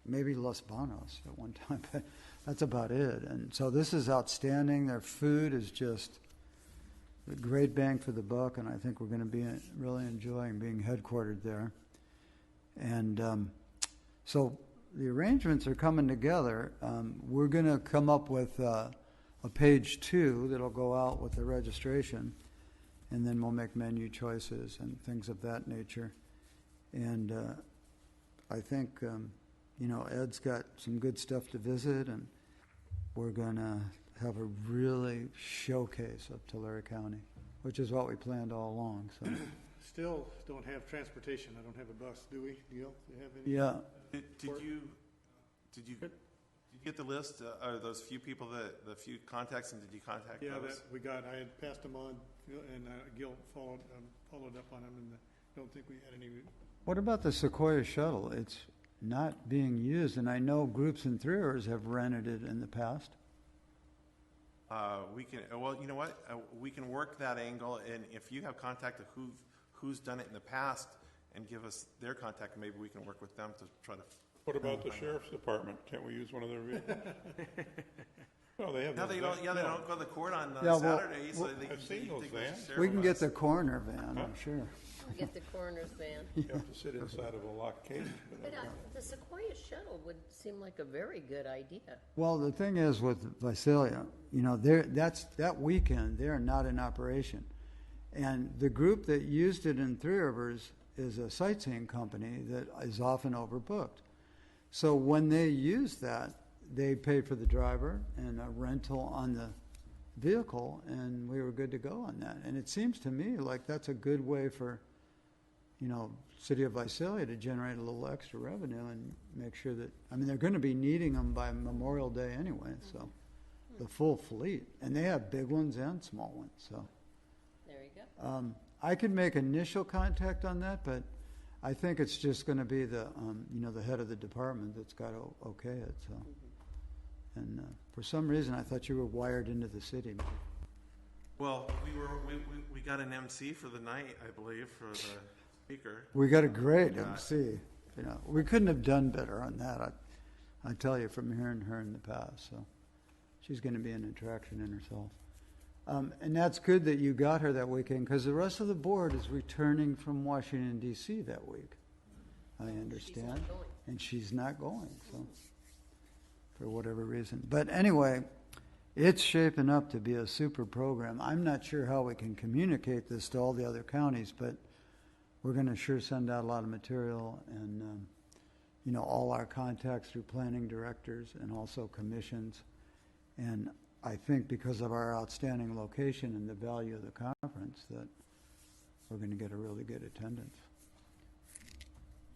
maybe Los Banos at one time, but that's about it. And so this is outstanding. Their food is just a great bang for the buck, and I think we're going to be really enjoying being headquartered there. And so the arrangements are coming together. We're going to come up with a page 2 that'll go out with the registration, and then we'll make menu choices and things of that nature. And I think, Ed's got some good stuff to visit, and we're going to have a really showcase of Tulare County, which is what we planned all along. So. Still don't have transportation. I don't have a bus, do we? Gil, do you have any? Yeah. Did you get the list? Are those few people the few contacts, and did you contact those? Yeah, that we got. I had passed them on, and Gil followed up on them, and I don't think we had any. What about the Sequoia shuttle? It's not being used, and I know groups in Three Rivers have rented it in the past. We can. Well, you know what? We can work that angle, and if you have contact of who's done it in the past, and give us their contact, maybe we can work with them to try to. What about the sheriff's department? Can't we use one of their vehicles? Well, they have. No, they don't. Yeah, they don't go to court on Yeah, well, Saturday, so they I've seen those vans. We can get the coroner van, I'm sure. Get the coroner's van. You have to sit inside of a locked cage. But the Sequoia shuttle would seem like a very good idea. Well, the thing is with Visalia, that weekend, they're not in operation. And the group that used it in Three Rivers is a sightseeing company that is often overbooked. So when they use that, they pay for the driver and a rental on the vehicle, and we were good to go on that. And it seems to me like that's a good way for, City of Visalia to generate a little extra revenue and make sure that, I mean, they're going to be needing them by Memorial Day anyway, so the full fleet. And they have big ones and small ones, so. There you go. I can make initial contact on that, but I think it's just going to be the head of the department that's got to okay it, so. And for some reason, I thought you were wired into the city. Well, we got an MC for the night, I believe, for the speaker. We got a great MC. We couldn't have done better on that. I tell you, from hearing her in the past. So she's going to be an attraction in herself. And that's good that you got her that weekend, because the rest of the board is returning from Washington, D.C. that week. I understand. And she's not going, so for whatever reason. But anyway, it's shaping up to be a super program. I'm not sure how we can communicate this to all the other counties, but we're going to sure send out a lot of material and, all our contacts through planning directors and also commissions. And I think because of our outstanding location and the value of the conference that we're going to get a really good attendance.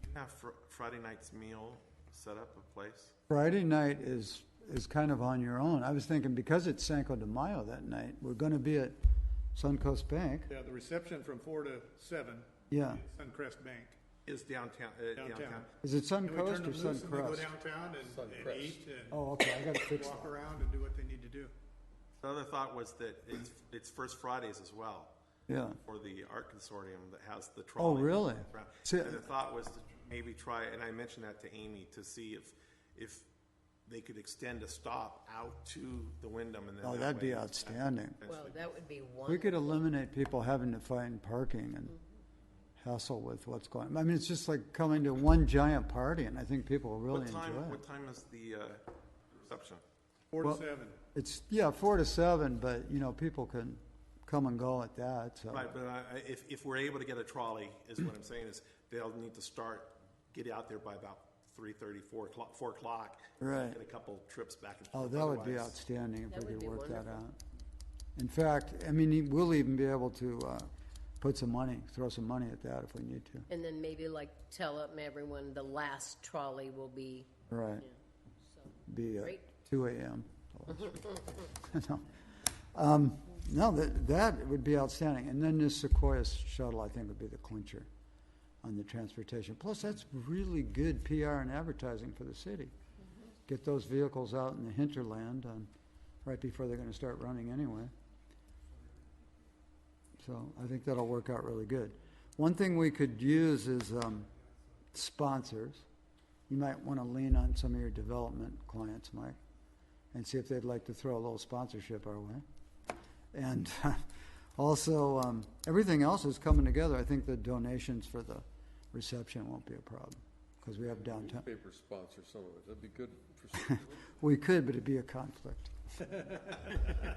You have Friday night's meal set up a place? Friday night is kind of on your own. I was thinking because it's Cinco de Mayo that night, we're going to be at Suncoast Bank. Yeah, the reception from 4 to 7. Yeah. Suncrest Bank. Is downtown. Is it Suncoast or Suncrest? They go Suncrest? downtown and eat and okay, I got to fix walk that. around and do what they need to do. The other thought was that it's First Fridays as well. Yeah. For the art consortium that has the trolley. Oh, really? And the thought was to maybe try, and I mentioned that to Amy, to see if they could extend a stop out to the Wyndham, and then Oh, that that'd be way- outstanding. Well, that would be wonderful. We could eliminate people having to find parking and hassle with what's going on. I mean, it's just like coming to one giant party, and I think people will really enjoy it. What time is the reception? 4 Well, to 7. It's 4 to 7, but people can come and go at that. So Right, but if we're able to get a trolley, is what I'm saying is they'll need to get out there by about 3:30, 4 o'clock. Right. Get a couple trips back and Oh, forth. that would be Otherwise- outstanding if That we would could be work that wonderful. out. In fact, I mean, we'll even be able to throw some money at that if we need to. And then maybe tell everyone the last trolley will be. Right. So, Be great. 2 a.m. No, that would be outstanding. And then this Sequoia shuttle, I think, would be the clincher on the transportation. Plus, that's really good PR and advertising for the city. Get those vehicles out in the hinterland right before they're going to start running anyway. So I think that'll work out really good. One thing we could use is sponsors. You might want to lean on some of your development clients, Mike, and see if they'd like to throw a little sponsorship our way. And also, everything else is coming together. I think the donations for the reception won't be a problem because we have downtown. Newspaper sponsor some of it. That'd be good for. We could, but it'd be a conflict.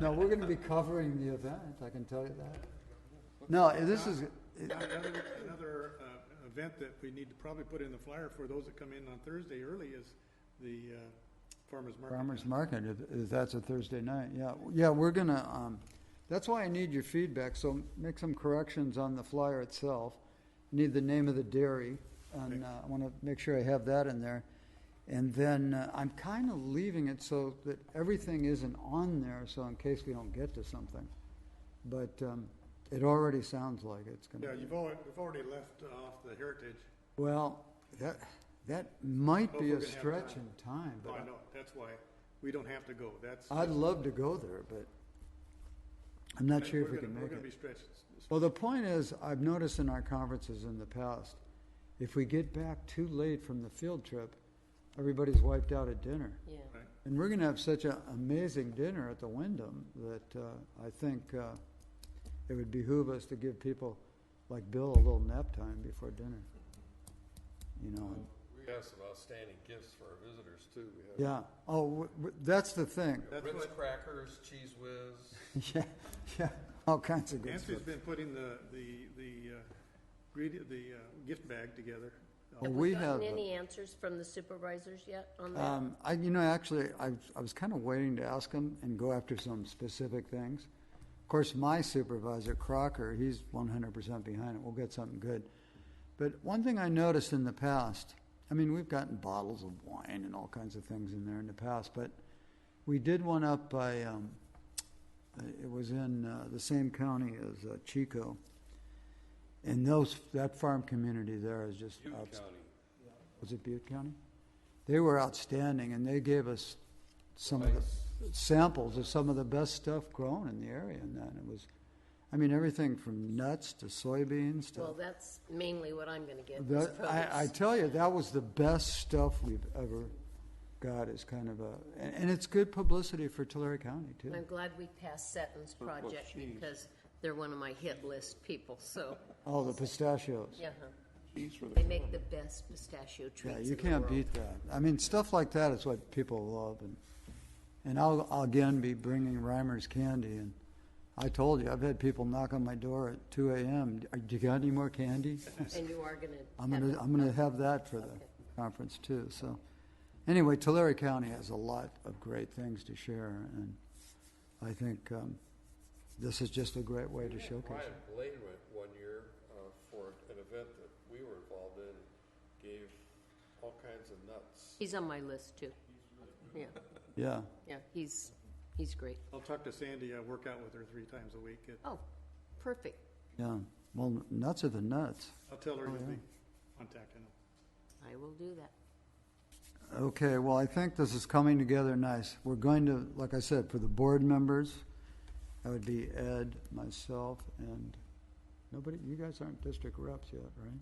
No, we're going to be covering the event. I can tell you that. No, this is. Another event that we need to probably put in the flyer for those that come in on Thursday early is the farmers market. Farmers market, if that's a Thursday night, yeah, we're gonna. That's why I need your feedback. So make some corrections on the flyer itself. Need the name of the dairy, and I want to make sure I have that in there. And then I'm kind of leaving it so that everything isn't on there, so in case we don't get to something. But it already sounds like it's going to. Yeah, we've already left off the heritage. Well, that might Well, be we're a gonna have stretch time. in time, Oh, but I know, that's why we don't have to go. I'd love to go there, but I'm not sure if we can We're make going to be it. stretched. Well, the point is, I've noticed in our conferences in the past, if we get back too late from the field trip, everybody's wiped out at dinner. Yeah. Right. And we're going to have such an amazing dinner at the Wyndham that I think it would behoove us to give people like Bill a little nap time before dinner. We have some outstanding gifts for our visitors too. We have Yeah. Oh, that's the thing. Ritz crackers, Cheese Whiz. Yeah. All kinds of good Nancy's stuff. been putting the gift bag together. Well, Have we we gotten have, any answers from the supervisors yet on that? actually, I was kind of waiting to ask them and go after some specific things. Of course, my supervisor, Crocker, he's 100% behind it. We'll get something good. But one thing I noticed in the past, I mean, we've gotten bottles of wine and all kinds of things in there in the past, but we did one up by, it was in the same county as Chico. And that farm community there is just Butte outstanding. County. Was it Butte County? They were outstanding, and they gave us some of the samples of some of the best stuff grown in the area. And then it was, I mean, everything from nuts to soybeans to. Well, that's mainly what I'm going to get. That, I tell you, that was the best stuff we've ever got. Is kind of and it's good publicity for Tulare County too. I'm glad we passed Seton's project because they're one of my hit list people. So. Oh, the pistachios. Yeah. They make the best pistachio treats. Yeah, you can't beat that. I mean, stuff like that is what people love, and I'll again be bringing Reimer's candy. And I told you, I've had people knock on my door at 2 a.m. Do you got any more candy? And you are going to. I'm going to have that for the conference too. So, anyway, Tulare County has a lot of great things to share, and I think this is just a great way to showcase Brian it. Blaine went one year for an event that we were involved in, gave all kinds of nuts. He's on my list too. Yeah. Yeah. Yeah, he's great. I'll talk to Sandy. I work out with her 3 times a week. Oh, perfect. Yeah. Well, nuts are the nuts. I'll tell her Oh, you'll yeah. be contacting him. I will do that. Okay, well, I think this is coming together nice. We're going to, like I said, for the board members, that would be Ed, myself, and nobody, you guys aren't district reps yet, right?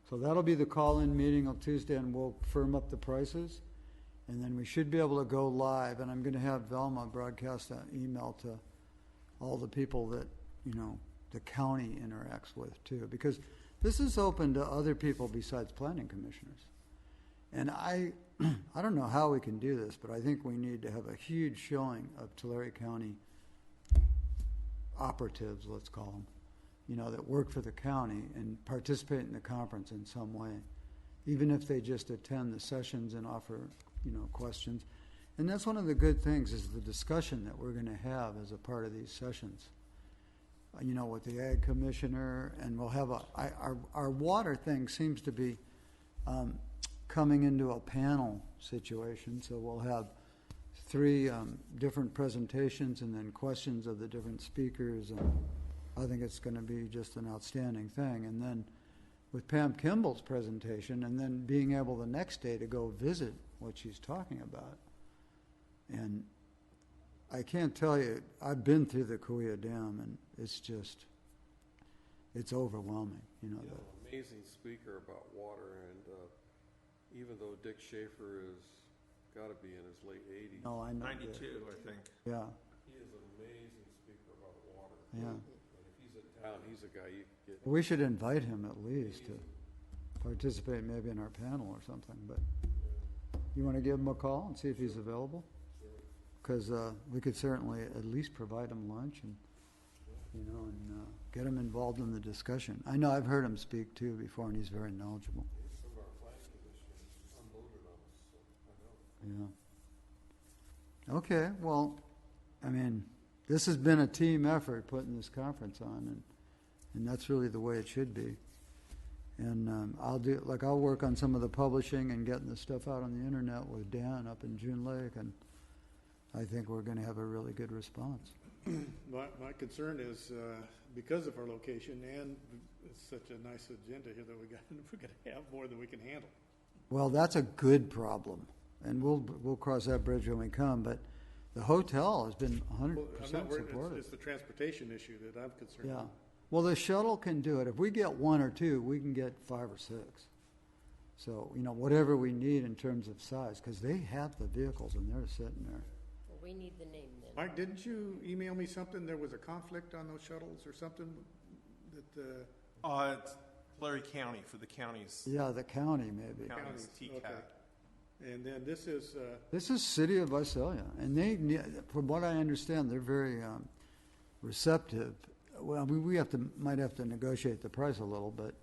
So that'll be the call-in meeting on Tuesday, and we'll firm up the prices, and then we should be able to go live, and I'm going to have Velma broadcast an email to all the people that, you know, the county interacts with, too, because this is open to other people besides planning commissioners. And I don't know how we can do this, but I think we need to have a huge showing of Tulare County operatives, let's call them, you know, that work for the county and participate in the conference in some way, even if they just attend the sessions and offer, you know, questions. And that's one of the good things is the discussion that we're going to have as a part of these sessions. You know, with the Ag Commissioner, and we'll have our water thing seems to be coming into a panel situation, so we'll have 3 different presentations and then questions of the different speakers, and I think it's going to be just an outstanding thing. And then with Pam Kimball's presentation, and then being able the next day to go visit what she's talking about. And I can't tell you, I've been through the Cahuilla Dam, and it's just, it's overwhelming, you know. Amazing speaker about water, and even though Dick Schaefer is got to be in his late 80s. No, I know 92, Dick. I think. Yeah. He is an amazing speaker about water. Yeah. And if he's in town, he's a guy you get. We should invite him at least to participate maybe in our panel or something, but you want to give him a call and see if he's available? Because we could certainly at least provide him lunch and, you know, and get him involved in the discussion. I know I've heard him speak too before, and he's very knowledgeable. Some of our planning commissioners unloaded on us, so I know. Yeah. Okay, well, I mean, this has been a team effort putting this conference on, and that's really the way it should be. And I'll work on some of the publishing and getting the stuff out on the internet with Dan up in June Lake, and I think we're going to have a really good response. My concern is because of our location and it's such a nice agenda here that we're going to have more than we can handle. Well, that's a good problem, and we'll cross that bridge when we come. But the hotel has been 100% supportive. It's the transportation issue that I'm concerned Yeah. about. Well, the shuttle can do it. If we get 1 or 2, we can get 5 or 6. So, you know, whatever we need in terms of size, because they have the vehicles and they're sitting there. Well, we need the name then. Mike, didn't you email me something? There was a conflict on those shuttles or something that It's Tulare County for the counties. Yeah, the county maybe. County's TCAT. Okay. And then this is This is City of Visalia, and from what I understand, they're very receptive. Well, we might have to negotiate the price a little, but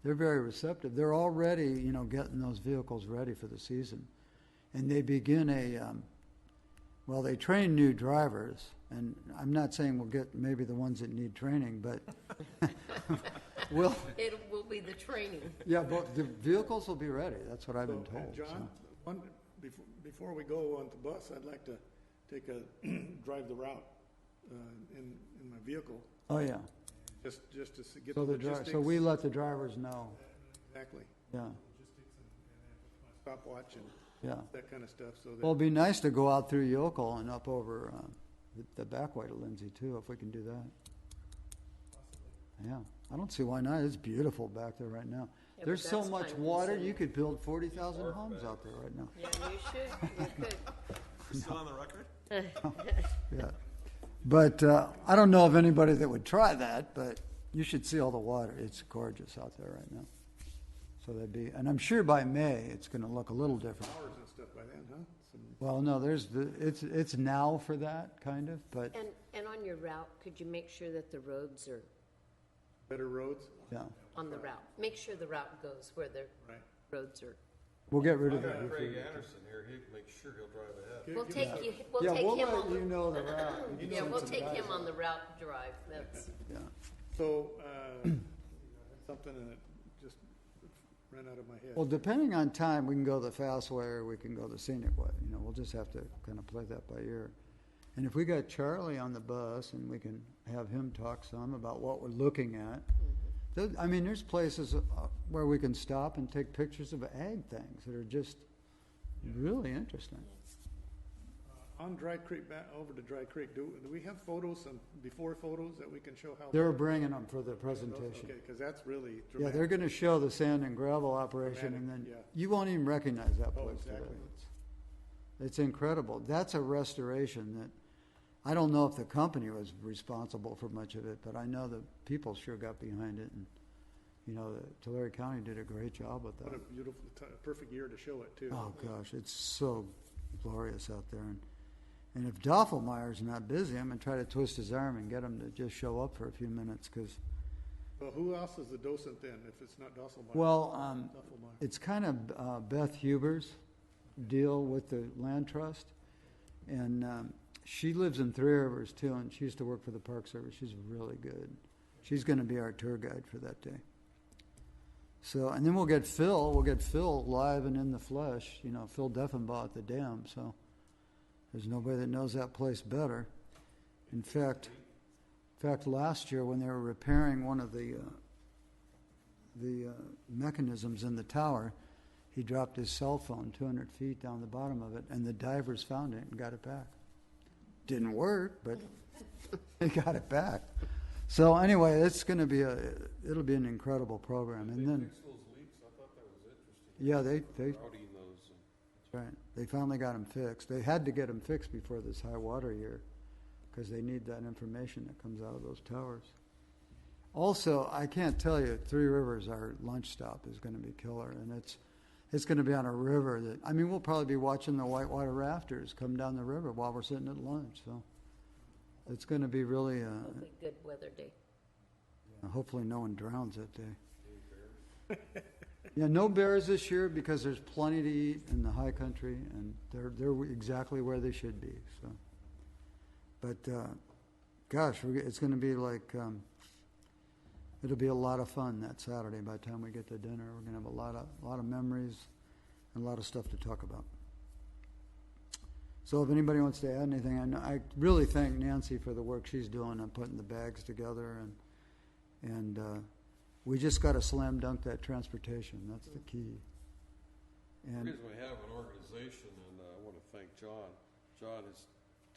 they're very receptive. They're already, you know, getting those vehicles ready for the season, and they begin they train new drivers, and I'm not saying we'll get maybe the ones that need training, but It will be the training. Yeah, but the vehicles will be ready, that's what I've been told. John, before we go on the bus, I'd like to drive the route in my vehicle, Oh, yeah. just to get So the the logistics. so we let the drivers know, Exactly. yeah, Stopwatch and yeah. that kind of stuff, so that. Well, it'd be nice to go out through Yokel and up over the back way to Lindsay too, if we can do that. Yeah, I don't see why not. It's beautiful back there right now. Yeah, There's but so that's much time water, consuming. you could build 40,000 homes out there right now. Yeah, you should, you could. Still on the record? Yeah. But I don't know of anybody that would try that, but you should see all the water. It's gorgeous out there right now. So that'd be, and I'm sure by May, it's going to look a little different. Flowers and stuff by then, huh? Well, no, it's now for that, kind of, but, And on your route, could you make sure that the roads are Better roads? yeah. on the route? Make sure the route goes where the Right. roads are. We'll get rid I of got it. Craig Anderson here, he'd make sure he'll drive ahead. We'll take you, Yeah, we'll take we'll him let on you know the route. You Yeah, send we'll some take guys him on out. the route drive, that's, Yeah. So, something that just ran out of my head. Well, depending on time, we can go the fast way or we can go the scenic way. You know, we'll just have to kind of play that by ear. And if we got Charlie on the bus and we can have him talk some about what we're looking at. I mean, there's places where we can stop and take pictures of ag things that are just really interesting. On Dry Creek, back over to Dry Creek, do we have photos, some before photos that we can show how? They're bringing them for the presentation. Okay, because that's really Yeah, dramatic. they're going to show the sand and gravel operation, and then Dramatic, yeah. you won't even recognize that Oh, place today. exactly. It's incredible. That's a restoration that, I don't know if the company was responsible for much of it, but I know the people sure got behind it, and, you know, the Tulare County did a great job with What a that. beautiful, perfect year to show it, too. Oh, gosh, it's so glorious out there. And if Doffelmeyer's not busy, I'm going to try to twist his arm and get him to just show up for a few minutes, because Well, who else is the docent then, if it's not Dosselmeyer? Well, Doffelmeyer. it's kind of Beth Huber's deal with the land trust, and she lives in Three Rivers too, and she used to work for the Park Service. She's really good. She's going to be our tour guide for that day. So, and then we'll get Phil live and in the flesh. You know, Phil Deffenbaugh at the dam. So there's nobody that knows that place better. In fact, last year when they were repairing one of the mechanisms in the tower, he dropped his cell phone 200 feet down the bottom of it, and the divers found it and got it back. Didn't work, but they got it back. So anyway, it's going to be it'll be an incredible program. And then, Fix those leaks, I thought that was interesting. yeah, they Routing those. That's right. They finally got them fixed. They had to get them fixed before this high water year because they need that information that comes out of those towers. Also, I can't tell you, Three Rivers, our lunch stop, is going to be killer, and it's going to be on a river that, I mean, we'll probably be watching the whitewater rafters come down the river while we're sitting at lunch. So it's going to be really, it'll be a good weather day. hopefully no one drowns that day. Yeah, no bears this year because there's plenty to eat in the high country, and they're exactly where they should be. So, but gosh, it's going to be like it'll be a lot of fun that Saturday. By the time we get to dinner, we're going to have a lot of memories and a lot of stuff to talk about. So, if anybody wants to add anything, I really thank Nancy for the work she's doing on putting the bags together, and we just got to slam dunk that transportation. That's the key. The And reason we have an organization, and I want to thank John. John has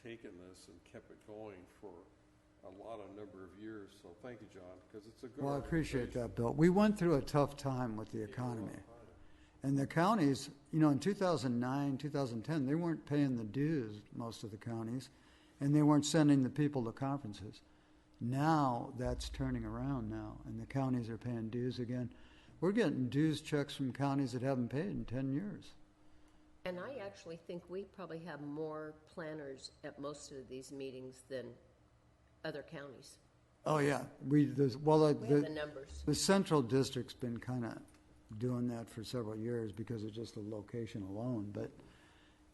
taken this and kept it going for a number of years. So thank you, John, because it's a good well, I appreciate organization. that, Bill. We went through a tough time with the economy. And the counties, you know, in 2009, 2010, they weren't paying the dues, most of the counties, and they weren't sending the people to conferences. Now that's turning around now, and the counties are paying dues again. We're getting dues checks from counties that haven't paid in 10 years. And I actually think we probably have more planners at most of these meetings than other counties. Oh, yeah. We have the numbers. The central district's been kind of doing that for several years because of just the location alone.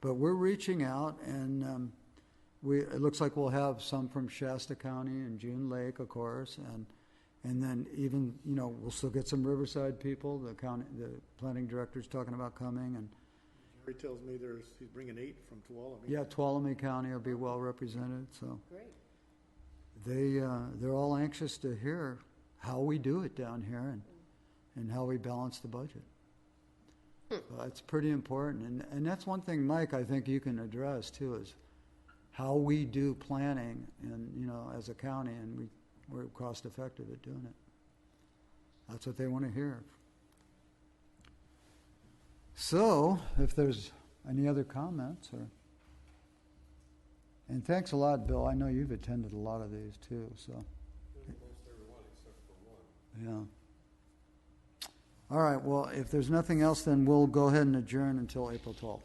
But we're reaching out, and it looks like we'll have some from Shasta County and June Lake, of course, And then even, we'll still get some Riverside people, the planning director's talking about coming, and Jerry tells me he's bringing 8 from Tuolumne. yeah, Tuolumne County will be well represented, so. Great. They're all anxious to hear how we do it down here and how we balance the budget. It's pretty important, and that's one thing, Mike, I think you can address too, is how we do planning and, as a county, and we're cost effective at doing it. That's what they want to hear. So, if there's any other comments and thanks a lot, Bill. I know you've attended a lot of these too, so. Most everyone except for one. Yeah. All right, well, if there's nothing else, then we'll go ahead and adjourn until April 12th.